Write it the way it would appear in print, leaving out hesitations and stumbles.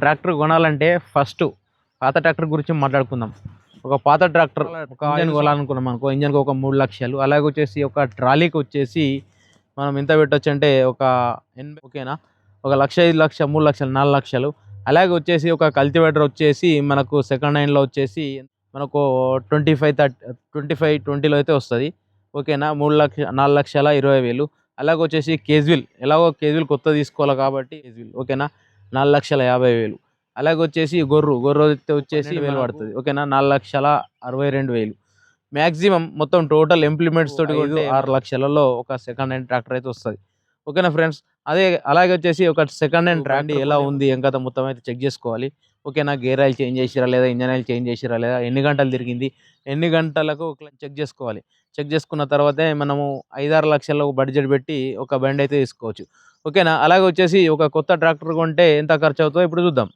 Tractor కొనాలంటే first పాత tractor గురించి మాట్లాడుకుందాం. ఒక పాత ట్రాక్టర్ ఒక ఇంజన్ కొనాలనుకున్నాం అనుకో, ఇంజన్కి ఒక 3 లక్షలు. అలాగే వచ్చేసి ఒక ట్రాలీకి వచ్చేసి మనం ఎంత పెట్టొచ్చు అంటే ఒక 80, ఓకేనా, 1,00,000, 5,00,000, 3,00,000, 4,00,000. అలాగే వచ్చేసి ఒక కల్టివేటర్ వచ్చేసి మనకు సెకండ్ హ్యాండ్లో వచ్చేసి మనకు 20లో అయితే వస్తుంది. ఓకేనా, 4,20,000. అలాగే వచ్చేసి కేజ్విల్, ఎలాగో కేజ్విల్ కొత్త తీసుకోవాలి కాబట్టి కేజ్విల్, ఓకేనా, 4,50,000. అలాగే వచ్చేసి గొర్రు అయితే వచ్చేసి 12,000 పడుతుంది. ఓకేనా, 4,62,000. మ్యాక్సిమం మొత్తం టోటల్ ఇంప్లిమెంట్స్ తోటి 6 లక్షలలో ఒక సెకండ్ హ్యాండ్ ట్రాక్టర్ అయితే వస్తుంది. ఓకేనా ఫ్రెండ్స్, అలాగే వచ్చేసి ఒక సెకండ్ హ్యాండ్ ట్రాక్టర్ ఎలా ఉంది ఏం కదా మొత్తం అయితే చెక్ చేసుకోవాలి. ఓకేనా, గేర్ ఆయిల్ చేంజ్ చేసిరా లేదా, ఇంజన్ ఆయిల్ చేంజ్ చేసిరా లేదా, ఎన్ని గంటలు తిరిగింది, ఎన్ని గంటలకు చెక్ చేసుకోవాలి. చెక్ చేసుకున్న తర్వాతే మనము 5-6 లక్షల్లో బడ్జెట్ పెట్టి ఒక బండి అయితే తీసుకోవచ్చు. ఓకేనా, అలాగే వచ్చేసి ఒక కొత్త ట్రాక్టర్ కొంటే ఎంత ఖర్చు అవుతుందో ఇప్పుడు చూద్దాం.